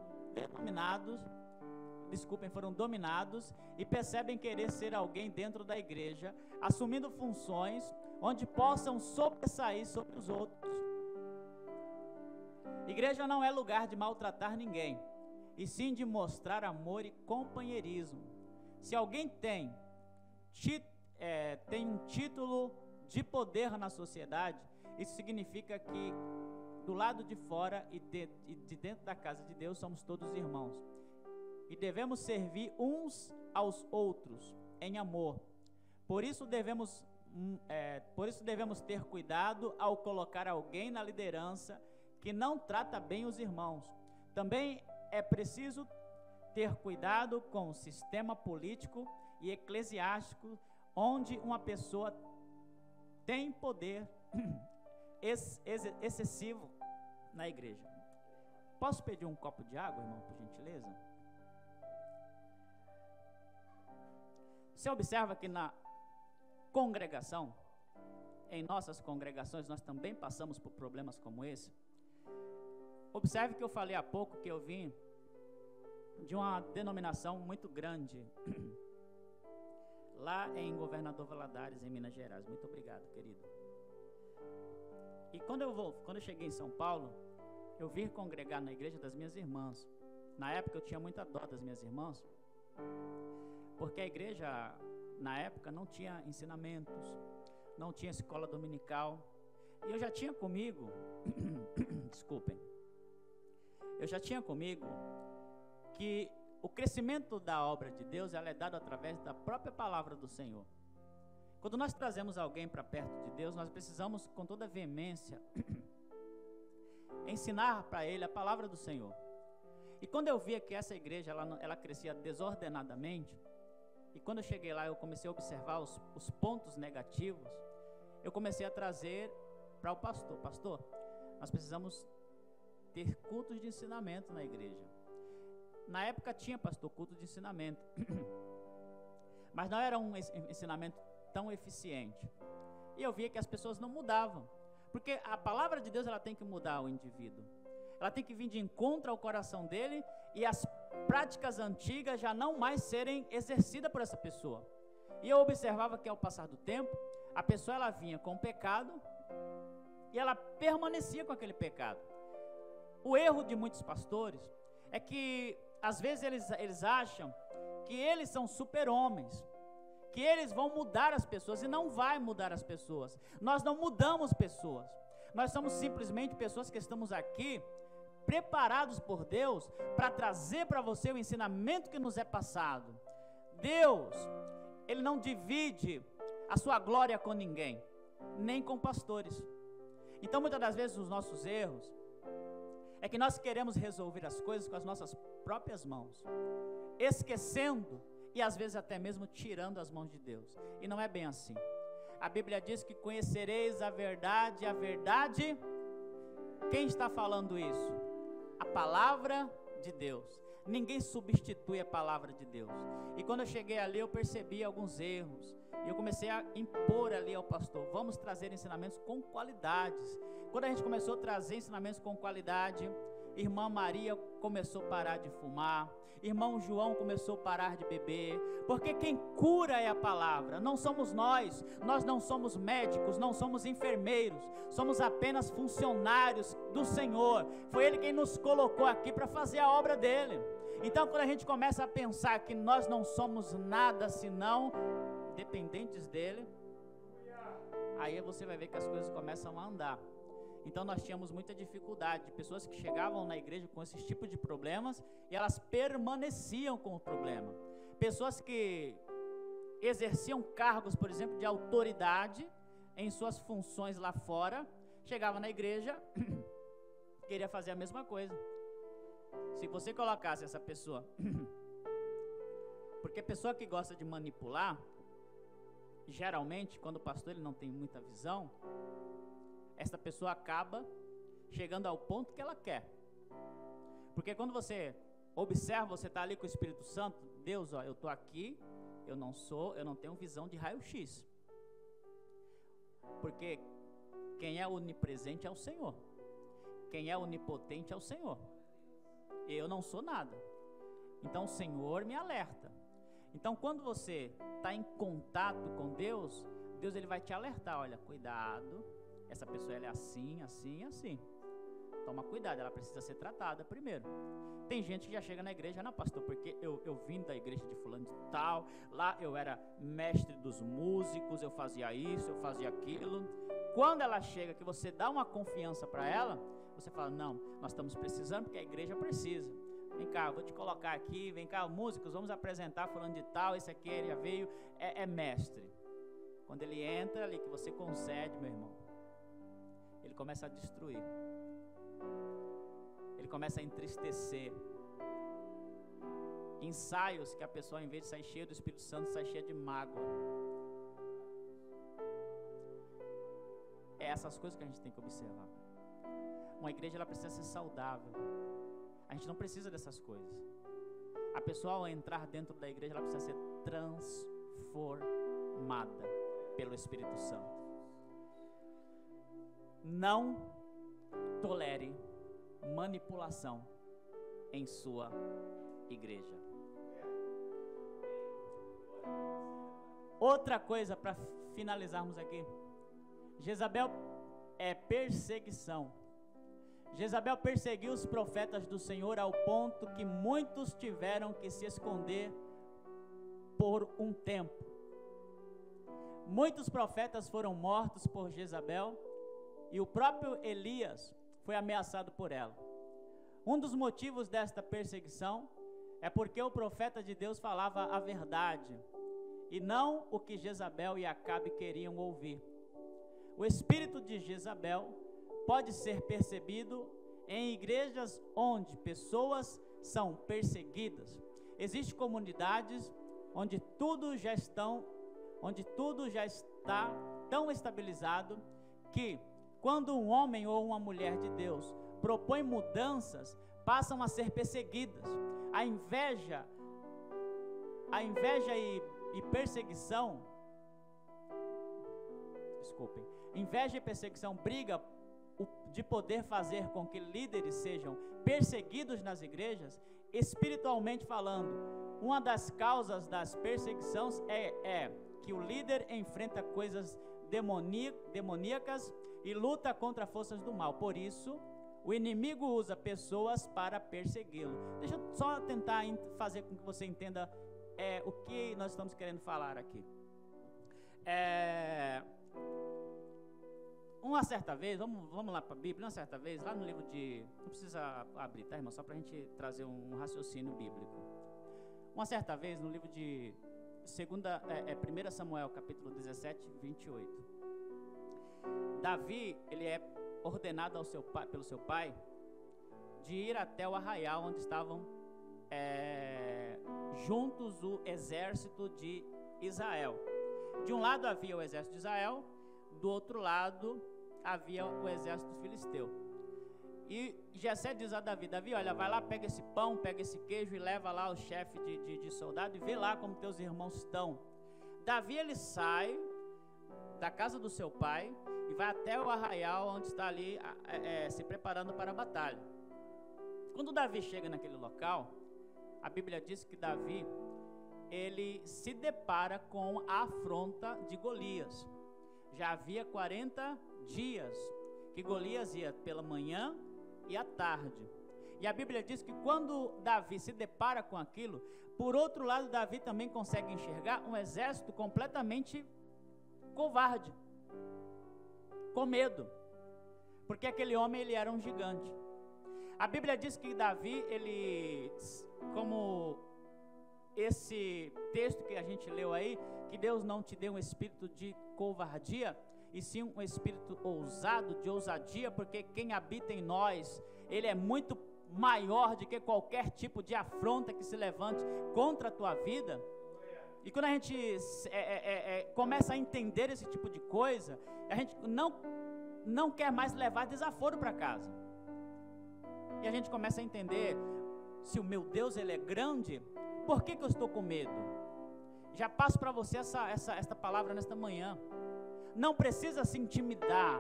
dominados e percebem querer ser alguém dentro da igreja, assumindo funções onde possam sobressair sobre os outros. Igreja não é lugar de maltratar ninguém, e sim de mostrar amor e companheirismo. Se alguém tem um título de poder na sociedade, isso significa que do lado de fora e de dentro da casa de Deus somos todos irmãos. E devemos servir uns aos outros em amor. Por isso devemos ter cuidado ao colocar alguém na liderança que não trata bem os irmãos. Também é preciso ter cuidado com o sistema político e eclesiástico, onde uma pessoa tem poder excessivo na igreja. Posso pedir um copo de água, irmão, por gentileza? Você observa que na congregação, em nossas congregações, nós também passamos por problemas como esse. Observe que eu falei há pouco que eu vim de uma denominação muito grande, lá em Governador Valadares, em Minas Gerais. Muito obrigado, querido. E quando eu cheguei em São Paulo, eu vim congregar na igreja das minhas irmãs. Na época eu tinha muita dó das minhas irmãs, porque a igreja, na época, não tinha ensinamentos, não tinha escola dominical. E eu já tinha comigo, desculpem, eu já tinha comigo que o crescimento da obra de Deus, ela é dado através da própria palavra do Senhor. Quando nós trazemos alguém para perto de Deus, nós precisamos, com toda veemência, ensinar para ele a palavra do Senhor. E quando eu via que essa igreja, ela crescia desordenadamente, e quando eu cheguei lá, eu comecei a observar os pontos negativos, eu comecei a trazer para o pastor: pastor, nós precisamos ter cultos de ensinamento na igreja. Na época tinha, pastor, culto de ensinamento, mas não era um ensinamento tão eficiente. E eu via que as pessoas não mudavam, porque a palavra de Deus, ela tem que mudar o indivíduo. Ela tem que vir de encontro ao coração dele, e as práticas antigas já não mais serem exercidas por essa pessoa. E eu observava que ao passar do tempo, a pessoa, ela vinha com o pecado e ela permanecia com aquele pecado. O erro de muitos pastores é que às vezes eles acham que eles são super-homens, que eles vão mudar as pessoas, e não vai mudar as pessoas. Nós não mudamos pessoas, nós somos simplesmente pessoas que estamos aqui preparados por Deus para trazer para você o ensinamento que nos é passado. Deus, Ele não divide a sua glória com ninguém, nem com pastores. Então muitas das vezes os nossos erros é que nós queremos resolver as coisas com as nossas próprias mãos, esquecendo e às vezes até mesmo tirando as mãos de Deus. E não é bem assim. A Bíblia diz que conhecereis a verdade, quem está falando isso? A palavra de Deus. Ninguém substitui a palavra de Deus. E quando eu cheguei ali, eu percebi alguns erros, e eu comecei a impor ali ao pastor: vamos trazer ensinamentos com qualidades. Quando a gente começou a trazer ensinamentos com qualidade, Irmã Maria começou a parar de fumar, irmão João começou a parar de beber, porque quem cura é a palavra, não somos nós não somos médicos, não somos enfermeiros, somos apenas funcionários do Senhor. Foi Ele quem nos colocou aqui para fazer a obra dEle. Então, quando a gente começa a pensar que nós não somos nada senão dependentes dEle, aí você vai ver que as coisas começam a andar. Então nós tínhamos muita dificuldade de pessoas que chegavam na igreja com esses tipos de problemas e elas permaneciam com o problema. Pessoas que exerciam cargos, por exemplo, de autoridade em suas funções lá fora, chegavam na igreja, queria fazer a mesma coisa. Se você colocasse essa pessoa, porque pessoa que gosta de manipular, geralmente, quando o pastor ele não tem muita visão, essa pessoa acaba chegando ao ponto que ela quer. Porque quando você observa, você está ali com o Espírito Santo, Deus, ó, eu estou aqui, eu não tenho visão de raio-x. Porque quem é onipresente é o Senhor. Quem é onipotente é o Senhor. Eu não sou nada. Então o Senhor me alerta. Então quando você está em contato com Deus, Deus ele vai te alertar, olha, cuidado, essa pessoa ela é assim, assim, assim. Toma cuidado, ela precisa ser tratada primeiro. Tem gente que já chega na igreja, não pastor, porque eu vim da igreja de fulano de tal, lá eu era mestre dos músicos, eu fazia isso, eu fazia aquilo. Quando ela chega, que você dá uma confiança para ela, você fala, não, nós estamos precisando porque a igreja precisa. Vem cá, eu vou te colocar aqui, vem cá, músicos, vamos apresentar fulano de tal, esse aqui ele já veio, é mestre. Quando ele entra ali, que você concede, meu irmão, ele começa a destruir. Ele começa a entristecer. Ensaios que a pessoa, em vez de sair cheia do Espírito Santo, sai cheia de mágoa. É essas coisas que a gente tem que observar. Uma igreja ela precisa ser saudável. A gente não precisa dessas coisas. A pessoa, ao entrar dentro da igreja, ela precisa ser transformada pelo Espírito Santo. Não tolere manipulação em sua igreja. Outra coisa para finalizarmos aqui. Jezabel é perseguição. Jezabel perseguiu os profetas do Senhor ao ponto que muitos tiveram que se esconder por um tempo. Muitos profetas foram mortos por Jezabel e o próprio Elias foi ameaçado por ela. Um dos motivos desta perseguição é porque o profeta de Deus falava a verdade e não o que Jezabel e Acabe queriam ouvir. O espírito de Jezabel pode ser percebido em igrejas onde pessoas são perseguidas. Existem comunidades onde tudo já está tão estabilizado que quando um homem ou uma mulher de Deus propõe mudanças, passam a ser perseguidas. A inveja e perseguição, inveja e perseguição briga de poder fazer com que líderes sejam perseguidos nas igrejas. Espiritualmente falando, uma das causas das perseguições é que o líder enfrenta coisas demoníacas e luta contra forças do mal. Por isso, o inimigo usa pessoas para persegui-lo. Deixa eu só tentar fazer com que você entenda o que nós estamos querendo falar aqui. Uma certa vez, vamos lá para a Bíblia, uma certa vez, lá no livro de... Não precisa abrir, tá, irmão? Só para a gente trazer um raciocínio bíblico. Uma certa vez, no livro de 1 Samuel, capítulo 17, 28. Davi, ele é ordenado pelo seu pai de ir até o arraial onde estavam juntos o exército de Israel. De um lado havia o exército de Israel, do outro lado havia o exército filisteu. E Jessé diz a Davi, olha, vai lá, pega esse pão, pega esse queijo e leva lá o chefe de soldado e vê lá como teus irmãos estão. Davi, ele sai da casa do seu pai e vai até o arraial onde está ali se preparando para a batalha. Quando Davi chega naquele local, a Bíblia diz que Davi, ele se depara com a afronta de Golias. Já havia 40 dias que Golias ia pela manhã e à tarde. E a Bíblia diz que quando Davi se depara com aquilo, por outro lado, Davi também consegue enxergar um exército completamente covarde, com medo, porque aquele homem, ele era um gigante. A Bíblia diz que Davi, ele, como esse texto que a gente leu aí, que Deus não te deu um espírito de covardia, e sim um espírito ousado, de ousadia, porque quem habita em nós, ele é muito maior do que qualquer tipo de afronta que se levante contra a tua vida. E quando a gente começa a entender esse tipo de coisa, a gente não quer mais levar desaforo para casa. E a gente começa a entender, se o meu Deus, ele é grande, por que eu estou com medo? Já passo para você esta palavra nesta manhã. Não precisa se intimidar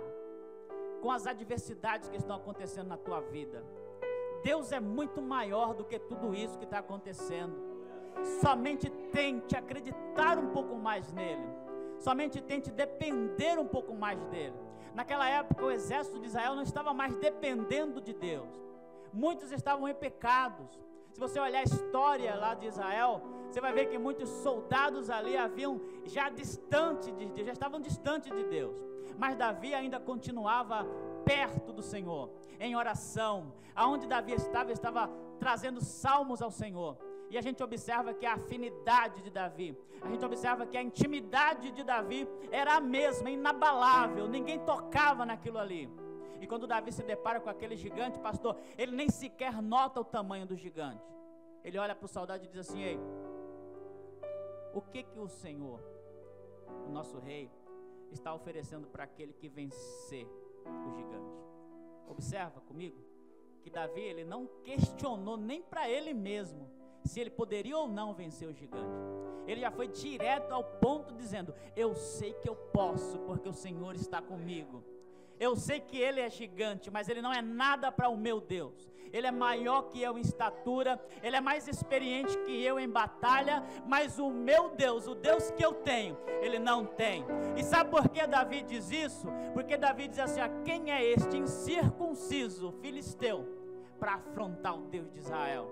com as adversidades que estão acontecendo na tua vida. Deus é muito maior do que tudo isso que está acontecendo. Somente tente acreditar um pouco mais nele. Somente tente depender um pouco mais dele. Naquela época, o exército de Israel não estava mais dependendo de Deus. Muitos estavam em pecados. Se você olhar a história lá de Israel, você vai ver que muitos soldados ali haviam já distante de Deus, já estavam distantes de Deus. Mas Davi ainda continuava perto do Senhor, em oração. Aonde Davi estava trazendo salmos ao Senhor. E a gente observa que a afinidade de Davi, a gente observa que a intimidade de Davi era a mesma, inabalável, ninguém tocava naquilo ali. E quando Davi se depara com aquele gigante, pastor, ele nem sequer nota o tamanho do gigante. Ele olha para o soldado e diz assim: ei, o que o Senhor, o nosso rei, está oferecendo para aquele que vencer o gigante? Observa comigo que Davi, ele não questionou nem para ele mesmo se ele poderia ou não vencer o gigante. Ele já foi direto ao ponto dizendo: eu sei que eu posso, porque o Senhor está comigo. Eu sei que ele é gigante, mas ele não é nada para o meu Deus. Ele é maior que eu em estatura, ele é mais experiente que eu em batalha, mas o meu Deus, o Deus que eu tenho, ele não tem. E sabe por que Davi diz isso? Porque Davi diz assim: quem é este incircunciso filisteu para afrontar o Deus de Israel?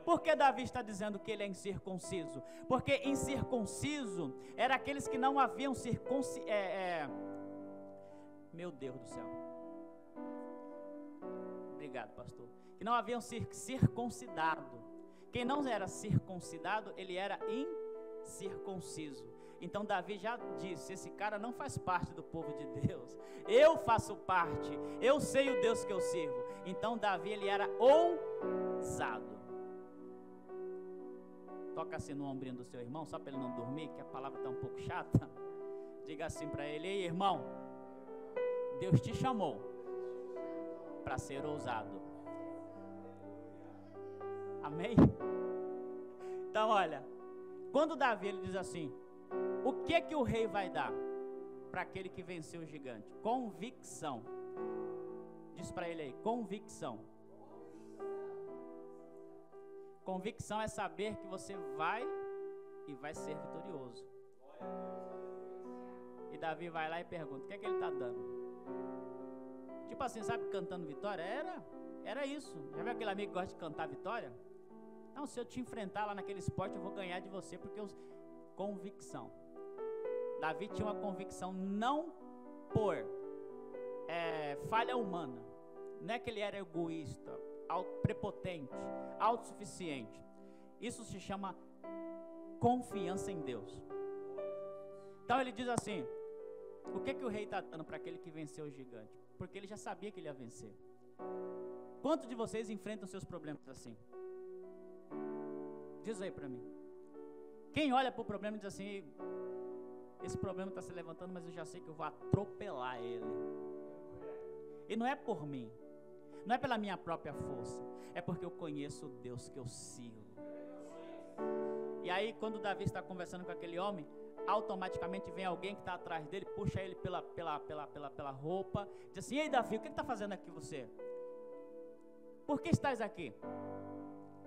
Por que Davi está dizendo que ele é incircunciso? Porque incircunciso era aqueles que não haviam meu Deus do céu. Obrigado, pastor. Que não haviam circuncidado. Quem não era circuncidado, ele era incircunciso. Então Davi já disse: esse cara não faz parte do povo de Deus. Eu faço parte. Eu sei o Deus que eu sirvo. Então Davi, ele era ousado. Toca assim no ombrinho do seu irmão, só para ele não dormir, que a palavra está um pouco chata. Diga assim para ele: ei, irmão, Deus te chamou para ser ousado. Amém? Então olha, quando Davi, ele diz assim: o que o rei vai dar para aquele que venceu o gigante? Convicção. Diz para ele aí: convicção. Convicção é saber que você vai e vai ser vitorioso. E Davi vai lá e pergunta: o que é que ele está dando? Tipo assim, sabe, cantando vitória? Era isso. Já viu aquele amigo que gosta de cantar vitória? Não, se eu te enfrentar lá naquele esporte, eu vou ganhar de você, porque convicção. Davi tinha uma convicção não por falha humana. Não é que ele era egoísta, prepotente, autossuficiente. Isso se chama confiança em Deus. Então ele diz assim: o que o rei está dando para aquele que venceu o gigante? Porque ele já sabia que ele ia vencer. Quantos de vocês enfrentam seus problemas assim? Diz aí para mim. Quem olha para o problema e diz assim: esse problema está se levantando, mas eu já sei que eu vou atropelar ele. E não é por mim, não é pela minha própria força, é porque eu conheço o Deus que eu sirvo. E aí, quando Davi está conversando com aquele homem, automaticamente vem alguém que está atrás dele, puxa ele pela roupa, diz assim: ei Davi, o que está fazendo aqui você? Por que estás aqui?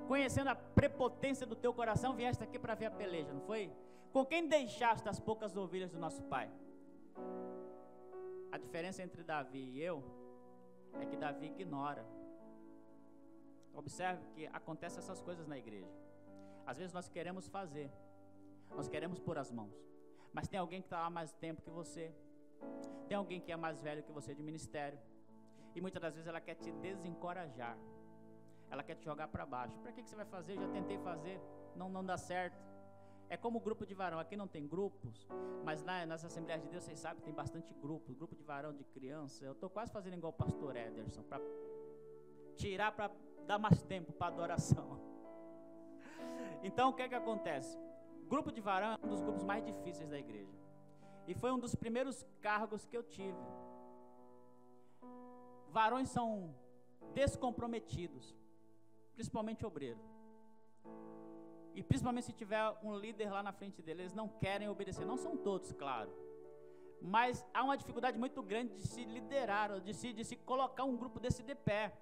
Conhecendo a prepotência do teu coração, vieste aqui para ver a peleja, não foi? Com quem deixaste as poucas ovelhas do nosso pai? A diferença entre Davi e eu é que Davi ignora. Observe que acontecem essas coisas na igreja. Às vezes nós queremos fazer, nós queremos pôr as mãos, mas tem alguém que está lá mais tempo que você, tem alguém que é mais velho que você de ministério, e muitas das vezes ela quer te desencorajar, ela quer te jogar para baixo. Para que você vai fazer? Eu já tentei fazer, não dá certo. É como o grupo de varão. Aqui não tem grupos, mas nas Assembleias de Deus, vocês sabem que tem bastante grupos. Grupo de varão, de criança. Eu estou quase fazendo igual o pastor Ederson, para tirar, para dar mais tempo para adoração. Então, o que é que acontece? Grupo de varão é um dos grupos mais difíceis da igreja. E foi um dos primeiros cargos que eu tive. Varões são descomprometidos, principalmente obreiro. E principalmente se tiver um líder lá na frente dele, eles não querem obedecer. Não são todos, claro. Mas há uma dificuldade muito grande de se liderar, de se colocar um grupo desse de pé.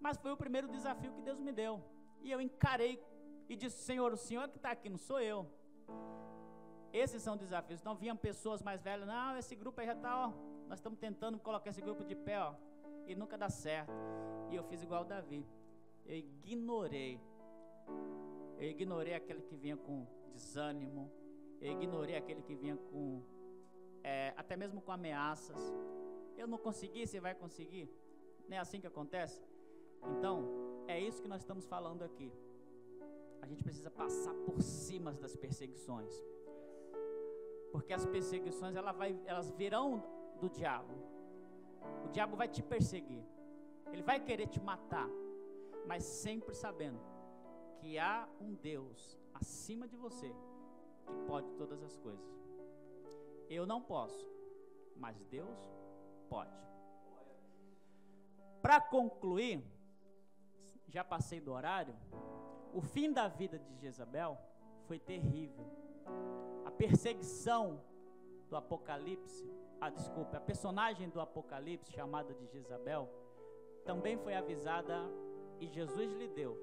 Mas foi o primeiro desafio que Deus me deu. E eu encarei e disse: Senhor, o Senhor que está aqui, não sou eu. Esses são desafios. Então vinham pessoas mais velhas: não, esse grupo aí já está, ó, nós estamos tentando colocar esse grupo de pé, ó, e nunca dá certo. E eu fiz igual o Davi. Eu ignorei aquele que vinha com desânimo, eu ignorei aquele que vinha com, até mesmo com ameaças. Eu não consegui, você vai conseguir? Não é assim que acontece? Então, é isso que nós estamos falando aqui. A gente precisa passar por cima das perseguições, porque as perseguições elas virão do diabo. O diabo vai te perseguir, ele vai querer te matar, mas sempre sabendo que há um Deus acima de você que pode todas as coisas. Eu não posso, mas Deus pode. Para concluir, já passei do horário. O fim da vida de Jezabel foi terrível. A perseguição do Apocalipse, a personagem do Apocalipse chamada de Jezabel também foi avisada, e Jesus lhe deu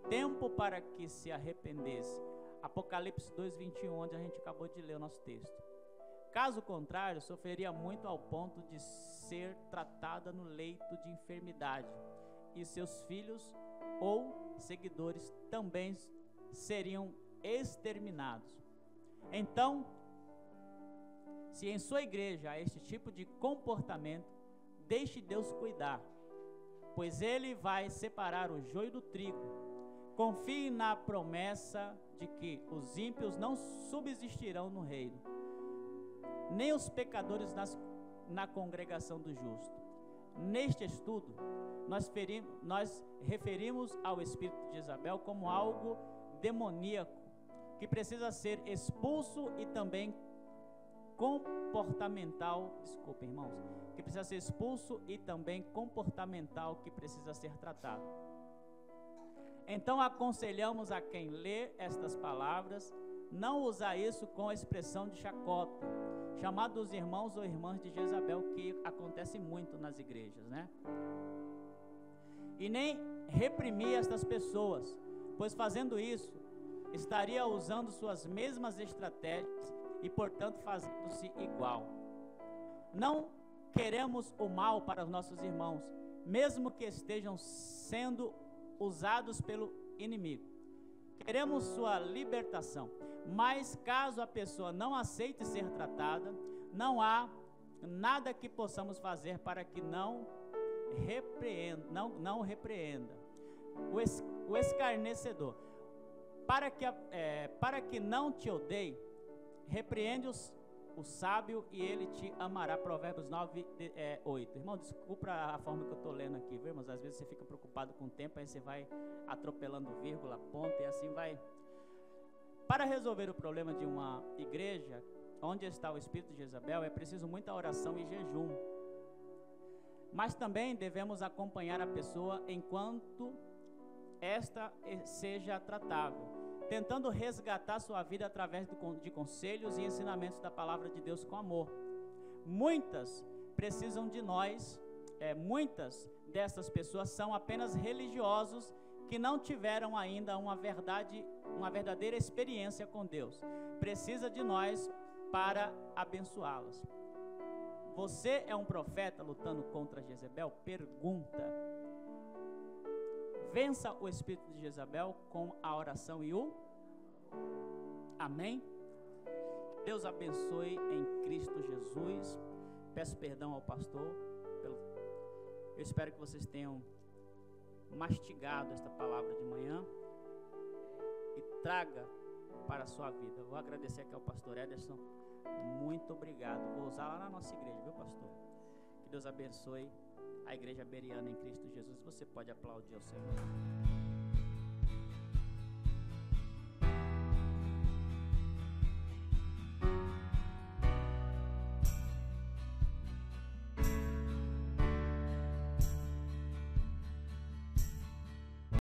tempo para que se arrependesse. Apocalipse 2:21, onde a gente acabou de ler o nosso texto. Caso contrário, sofreria muito ao ponto de ser tratada no leito de enfermidade, e seus filhos ou seguidores também seriam exterminados. Então, se em sua igreja há este tipo de comportamento, deixe Deus cuidar, pois Ele vai separar o joio do trigo. Confie na promessa de que os ímpios não subsistirão no reino, nem os pecadores na congregação do justo. Neste estudo, nós referimos ao espírito de Jezabel como algo demoníaco, que precisa ser expulso, e também comportamental, desculpa, irmãos, que precisa ser expulso, e também comportamental, que precisa ser tratado. Então aconselhamos a quem lê estas palavras, não usar isso com a expressão de chacota, chamado os irmãos ou irmãs de Jezabel, que acontece muito nas igrejas, né? E nem reprimir estas pessoas, pois fazendo isso, estaria usando suas mesmas estratégias e, portanto, fazendo-se igual. Não queremos o mal para os nossos irmãos, mesmo que estejam sendo usados pelo inimigo. Queremos sua libertação, mas caso a pessoa não aceite ser tratada, não há nada que possamos fazer para que não repreenda o escarnecedor. Para que não te odeie, repreende o sábio e ele te amará. Provérbios 9:8. Irmão, desculpa a forma que eu estou lendo aqui, viu, irmãos? Às vezes você fica preocupado com o tempo, aí você vai atropelando vírgula, ponto, e assim vai. Para resolver o problema de uma igreja onde está o espírito de Jezabel, é preciso muita oração e jejum. Mas também devemos acompanhar a pessoa enquanto esta seja tratável, tentando resgatar sua vida através de conselhos e ensinamentos da palavra de Deus com amor. Muitas precisam de nós, muitas dessas pessoas são apenas religiosos que não tiveram ainda uma verdadeira experiência com Deus. Precisa de nós para abençoá-las. Você é um profeta lutando contra Jezebel? Pergunta. Vença o espírito de Jezabel com a oração e o amém? Deus abençoe em Cristo Jesus. Peço perdão ao pastor. Eu espero que vocês tenham mastigado esta palavra de manhã e traga para a sua vida. Vou agradecer aqui ao pastor Ederson. Muito obrigado. Vou usar lá na nossa igreja, viu, pastor? Que Deus abençoe a igreja Bereana em Cristo Jesus. Você pode aplaudir ao Senhor.